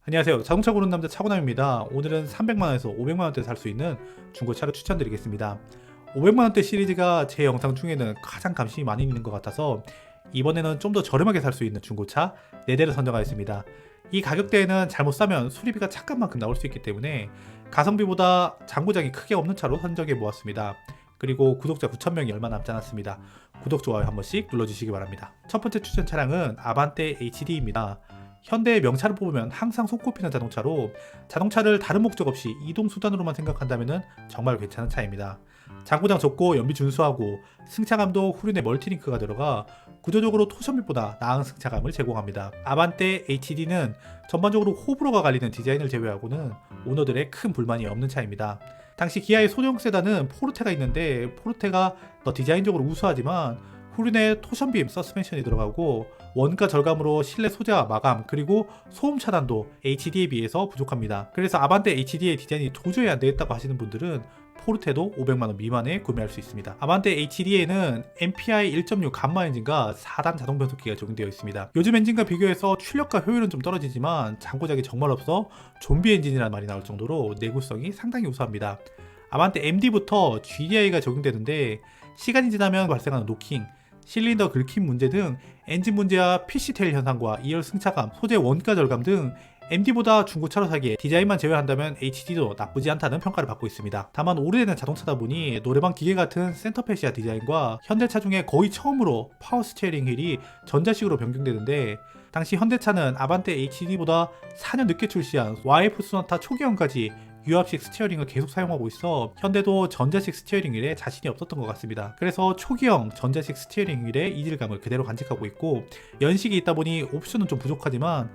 안녕하세요. 자동차 고르는 남자 차고남입니다. 오늘은 300만원에서 500만원대 살 수 있는 중고차를 추천드리겠습니다. 500만원대 시리즈가 제 영상 중에는 가장 관심이 많이 있는 것 같아서 이번에는 좀 더 저렴하게 살 수 있는 중고차 4대를 선정하였습니다. 이 가격대에는 잘못 사면 수리비가 착각만큼 나올 수 있기 때문에 가성비보다 장고장이 크게 없는 차로 선정해 보았습니다. 그리고 구독자 9,000명이 얼마 남지 않았습니다. 구독, 좋아요 한 번씩 눌러주시기 바랍니다. 첫 번째 추천 차량은 아반떼 HD입니다. 현대의 명차를 뽑으면 항상 손꼽히는 자동차로 자동차를 다른 목적 없이 이동수단으로만 생각한다면 정말 괜찮은 차입니다. 장고장 적고 연비 준수하고 승차감도 후륜에 멀티링크가 들어가 구조적으로 토션빛보다 나은 승차감을 제공합니다. 아반떼 HD는 전반적으로 호불호가 갈리는 디자인을 제외하고는 오너들의 큰 불만이 없는 차입니다. 당시 기아의 소형 세단은 포르테가 있는데 포르테가 더 디자인적으로 우수하지만 후륜에 토션빔 서스펜션이 들어가고 원가 절감으로 실내 소재와 마감 그리고 소음 차단도 HD에 비해서 부족합니다. 그래서 아반떼 HD의 디자인이 도저히 안 되겠다고 하시는 분들은 포르테도 500만원 미만에 구매할 수 있습니다. 아반떼 HD에는 MPI 1.6 감마 엔진과 4단 자동 변속기가 적용되어 있습니다. 요즘 엔진과 비교해서 출력과 효율은 좀 떨어지지만 장고작이 정말 없어 좀비 엔진이라는 말이 나올 정도로 내구성이 상당히 우수합니다. 아반떼 MD부터 GDI가 적용되는데 시간이 지나면 발생하는 노킹, 실린더 긁힘 문제 등 엔진 문제와 PC테일 현상과 2열 승차감, 소재 원가 절감 등 MD보다 중고차로 사기에 디자인만 제외한다면 HD도 나쁘지 않다는 평가를 받고 있습니다. 다만 오래되는 자동차다 보니 노래방 기계 같은 센터페시아 디자인과 현대차 중에 거의 처음으로 파워 스티어링 휠이 전자식으로 변경되는데 당시 현대차는 아반떼 HD보다 4년 늦게 출시한 YF 소나타 초기형까지 유압식 스티어링을 계속 사용하고 있어 현대도 전자식 스티어링 휠에 자신이 없었던 것 같습니다. 그래서 초기형 전자식 스티어링 휠의 이질감을 그대로 간직하고 있고 연식이 있다 보니 옵션은 좀 부족하지만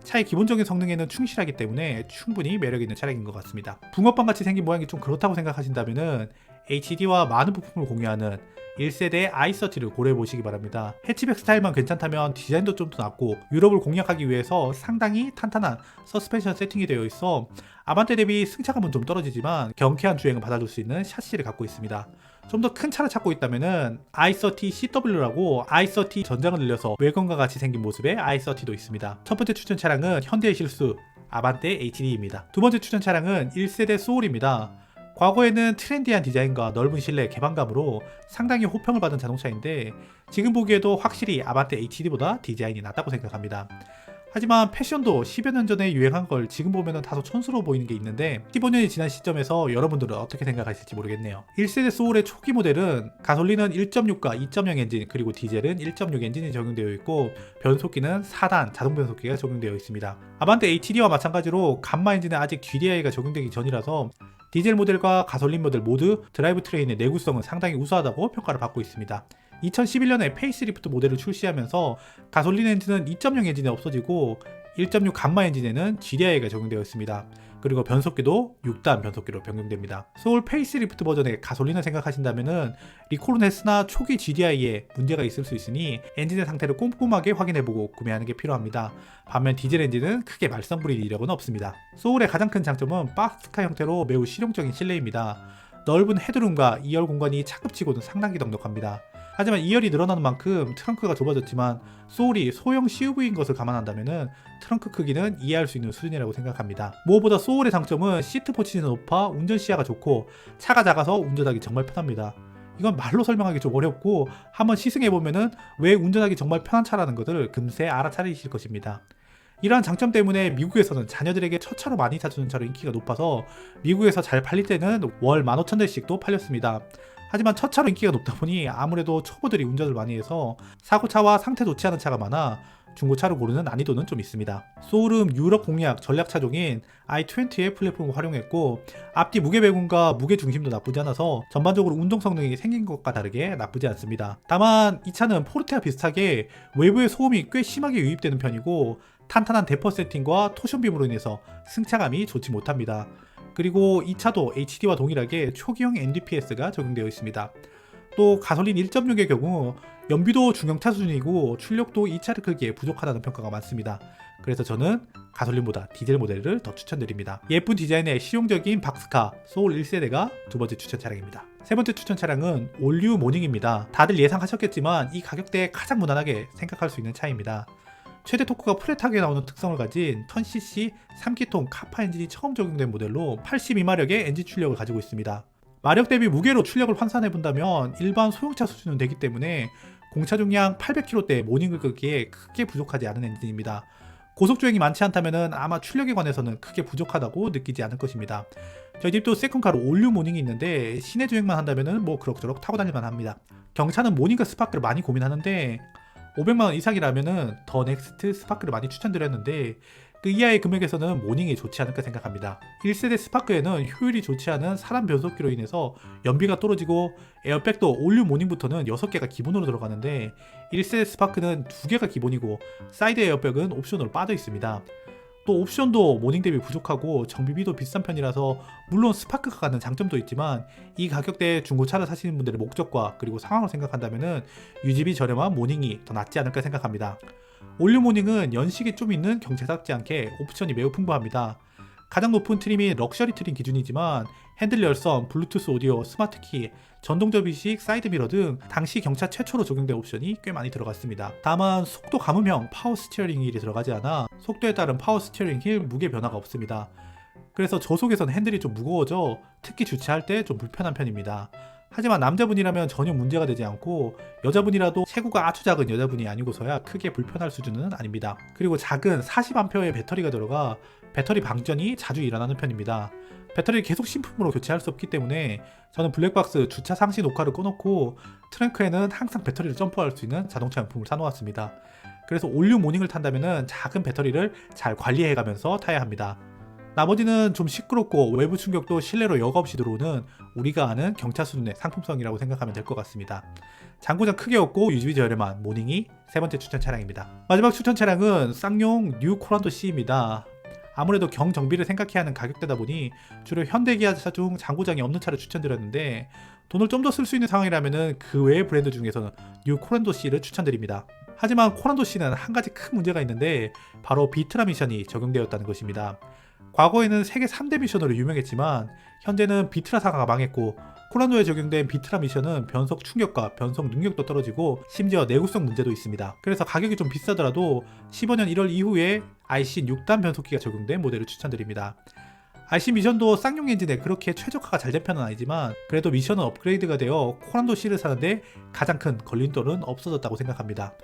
차의 기본적인 성능에는 충실하기 때문에 충분히 매력있는 차량인 것 같습니다. 붕어빵 같이 생긴 모양이 좀 그렇다고 생각하신다면 HD와 많은 부품을 공유하는 1세대 i30를 고려해 보시기 바랍니다. 해치백 스타일만 괜찮다면 디자인도 좀 더 낫고 유럽을 공략하기 위해서 상당히 탄탄한 서스펜션 세팅이 되어 있어 아반떼 대비 승차감은 좀 떨어지지만 경쾌한 주행을 받아줄 수 있는 샤시를 갖고 있습니다. 좀 더 큰 차를 찾고 있다면 i30CW라고 i30 전장을 늘려서 외관과 같이 생긴 모습의 i30도 있습니다. 첫 번째 추천 차량은 현대의 실수 아반떼 HD입니다. 두 번째 추천 차량은 1세대 소울입니다. 과거에는 트렌디한 디자인과 넓은 실내 개방감으로 상당히 호평을 받은 자동차인데 지금 보기에도 확실히 아반떼 HD보다 디자인이 낫다고 생각합니다. 하지만 패션도 10여 년 전에 유행한 걸 지금 보면 다소 촌스러워 보이는 게 있는데 15년이 지난 시점에서 여러분들은 어떻게 생각하실지 모르겠네요. 1세대 소울의 초기 모델은 가솔린은 1.6과 2.0 엔진 그리고 디젤은 1.6 엔진이 적용되어 있고 변속기는 4단 자동 변속기가 적용되어 있습니다. 아반떼 HD와 마찬가지로 감마 엔진은 아직 GDI가 적용되기 전이라서 디젤 모델과 가솔린 모델 모두 드라이브 트레인의 내구성은 상당히 우수하다고 평가를 받고 있습니다. 2011년에 페이스리프트 모델을 출시하면서 가솔린 엔진은 2.0 엔진이 없어지고 1.6 감마 엔진에는 GDI가 적용되어 있습니다. 그리고 변속기도 6단 변속기로 변경됩니다. 소울 페이스리프트 버전의 가솔린을 생각하신다면 리콜은 했으나 초기 GDI에 문제가 있을 수 있으니 엔진의 상태를 꼼꼼하게 확인해보고 구매하는 게 필요합니다. 반면 디젤 엔진은 크게 말썽 부릴 이력은 없습니다. 소울의 가장 큰 장점은 박스카 형태로 매우 실용적인 실내입니다. 넓은 헤드룸과 2열 공간이 차급치고는 상당히 넉넉합니다. 하지만 2열이 늘어나는 만큼 트렁크가 좁아졌지만 소울이 소형 CUV인 것을 감안한다면 트렁크 크기는 이해할 수 있는 수준이라고 생각합니다. 무엇보다 소울의 장점은 시트 포지션이 높아 운전 시야가 좋고 차가 작아서 운전하기 정말 편합니다. 이건 말로 설명하기 좀 어렵고 한번 시승해보면 왜 운전하기 정말 편한 차라는 것을 금세 알아차리실 것입니다. 이러한 장점 때문에 미국에서는 자녀들에게 첫 차로 많이 사주는 차로 인기가 높아서 미국에서 잘 팔릴 때는 월 15,000대씩도 팔렸습니다. 하지만 첫 차로 인기가 높다 보니 아무래도 초보들이 운전을 많이 해서 사고차와 상태 좋지 않은 차가 많아 중고차로 고르는 난이도는 좀 있습니다. 소울은 유럽 공략 전략 차종인 i20의 플랫폼을 활용했고 앞뒤 무게 배분과 무게 중심도 나쁘지 않아서 전반적으로 운동 성능이 생긴 것과 다르게 나쁘지 않습니다. 다만 이 차는 포르테와 비슷하게 외부의 소음이 꽤 심하게 유입되는 편이고 탄탄한 대퍼 세팅과 토션빔으로 인해서 승차감이 좋지 못합니다. 그리고 이 차도 HD와 동일하게 초기형 NDPS가 적용되어 있습니다. 또 가솔린 1.6의 경우 연비도 중형차 수준이고 출력도 이 차를 크기에 부족하다는 평가가 많습니다. 그래서 저는 가솔린보다 디젤 모델을 더 추천드립니다. 예쁜 디자인의 실용적인 박스카 소울 1세대가 두 번째 추천 차량입니다. 세 번째 추천 차량은 올류 모닝입니다. 다들 예상하셨겠지만 이 가격대에 가장 무난하게 생각할 수 있는 차입니다. 최대 토크가 플랫하게 나오는 특성을 가진 1000cc 3기통 카파 엔진이 처음 적용된 모델로 82마력의 엔진 출력을 가지고 있습니다. 마력 대비 무게로 출력을 환산해본다면 일반 소형차 수준은 되기 때문에 공차 중량 800km대 모닝을 끄기에 크게 부족하지 않은 엔진입니다. 고속주행이 많지 않다면 아마 출력에 관해서는 크게 부족하다고 느끼지 않을 것입니다. 저희 집도 세컨카로 올류 모닝이 있는데 시내 주행만 한다면 뭐 그럭저럭 타고 다닐만 합니다. 경차는 모닝과 스파크를 많이 고민하는데 500만원 이상이라면 더 넥스트 스파크를 많이 추천드렸는데 그 이하의 금액에서는 모닝이 좋지 않을까 생각합니다. 1세대 스파크에는 효율이 좋지 않은 사람 변속기로 인해서 연비가 떨어지고 에어백도 올류 모닝부터는 6개가 기본으로 들어가는데 1세대 스파크는 2개가 기본이고 사이드 에어백은 옵션으로 빠져 있습니다. 또 옵션도 모닝 대비 부족하고 정비비도 비싼 편이라서 물론 스파크가 갖는 장점도 있지만 이 가격대에 중고차를 사시는 분들의 목적과 그리고 상황을 생각한다면 유지비 저렴한 모닝이 더 낫지 않을까 생각합니다. 올류 모닝은 연식이 좀 있는 경차답지 않게 옵션이 매우 풍부합니다. 가장 높은 트림이 럭셔리 트림 기준이지만 핸들 열선, 블루투스 오디오, 스마트키, 전동접 이식, 사이드미러 등 당시 경차 최초로 적용된 옵션이 꽤 많이 들어갔습니다. 다만 속도 감음형 파워 스티어링 휠이 들어가지 않아 속도에 따른 파워 스티어링 휠 무게 변화가 없습니다. 그래서 저속에서는 핸들이 좀 무거워져 특히 주차할 때 좀 불편한 편입니다. 하지만 남자분이라면 전혀 문제가 되지 않고 여자분이라도 체구가 아주 작은 여자분이 아니고서야 크게 불편할 수준은 아닙니다. 그리고 작은 40A의 배터리가 들어가 배터리 방전이 자주 일어나는 편입니다. 배터리를 계속 신품으로 교체할 수 없기 때문에 저는 블랙박스 주차 상시 녹화를 꺼놓고 트렁크에는 항상 배터리를 점프할 수 있는 자동차 용품을 사놓았습니다. 그래서 올류 모닝을 탄다면 작은 배터리를 잘 관리해가면서 타야 합니다. 나머지는 좀 시끄럽고 외부 충격도 실내로 여과 없이 들어오는 우리가 아는 경차 수준의 상품성이라고 생각하면 될 것 같습니다. 장고장 크게 없고 유지비 저렴한 모닝이 세 번째 추천 차량입니다. 마지막 추천 차량은 쌍용 뉴 코란도 C입니다. 아무래도 경정비를 생각해야 하는 가격대다 보니 주로 현대기아차 중 장고장이 없는 차를 추천드렸는데 돈을 좀 더 쓸 수 있는 상황이라면 그 외의 브랜드 중에서는 뉴 코란도 C를 추천드립니다. 하지만 코란도 C는 한 가지 큰 문제가 있는데 바로 비트라 미션이 적용되었다는 것입니다. 과거에는 세계 3대 미션으로 유명했지만 현재는 비트라사가 망했고 코란도에 적용된 비트라 미션은 변속 충격과 변속 능력도 떨어지고 심지어 내구성 문제도 있습니다. 그래서 가격이 좀 비싸더라도 15년 1월 이후에 IC 6단 변속기가 적용된 모델을 추천드립니다. IC 미션도 쌍용 엔진에 그렇게 최적화가 잘 된 편은 아니지만 그래도 미션은 업그레이드가 되어 코란도 C를 사는데 가장 큰 걸림돌은 없어졌다고 생각합니다.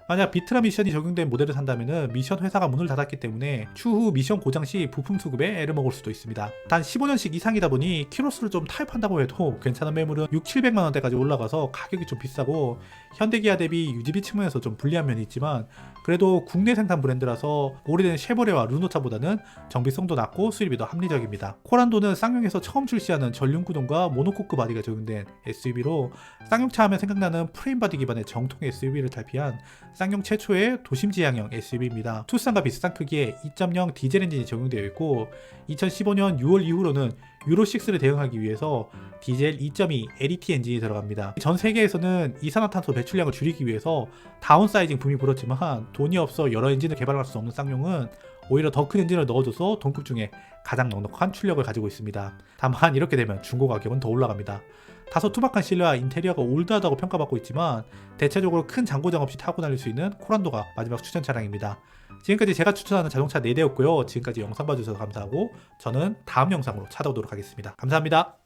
만약 비트라 미션이 적용된 모델을 산다면 미션 회사가 문을 닫았기 때문에 추후 미션 고장 시 부품 수급에 애를 먹을 수도 있습니다. 단 15년씩 이상이다 보니 키로수를 좀 타협한다고 해도 괜찮은 매물은 600~700만원대까지 올라가서 가격이 좀 비싸고 현대기아 대비 유지비 측면에서 좀 불리한 면이 있지만 그래도 국내 생산 브랜드라서 오래된 쉐보레와 르노차보다는 정비성도 낮고 수입이 더 합리적입니다. 코란도는 쌍용에서 처음 출시하는 전륜구동과 모노코크 바디가 적용된 SUV로 쌍용차 하면 생각나는 프레임 바디 기반의 정통 SUV를 탈피한 쌍용 최초의 도심지향형 SUV입니다. 투싼과 비슷한 크기의 2.0 디젤 엔진이 적용되어 있고 2015년 6월 이후로는 유로6를 대응하기 위해서 디젤 2.2 LET 엔진이 들어갑니다. 전 세계에서는 이산화탄소 배출량을 줄이기 위해서 다운사이징 붐이 불었지만 돈이 없어 여러 엔진을 개발할 수 없는 쌍용은 오히려 더 큰 엔진을 넣어줘서 동급 중에 가장 넉넉한 출력을 가지고 있습니다. 다만 이렇게 되면 중고 가격은 더 올라갑니다. 다소 투박한 실내와 인테리어가 올드하다고 평가받고 있지만 대체적으로 큰 장고장 없이 타고 다닐 수 있는 코란도가 마지막 추천 차량입니다. 지금까지 제가 추천하는 자동차 4대였고요. 지금까지 영상 봐주셔서 감사하고 저는 다음 영상으로 찾아오도록 하겠습니다. 감사합니다.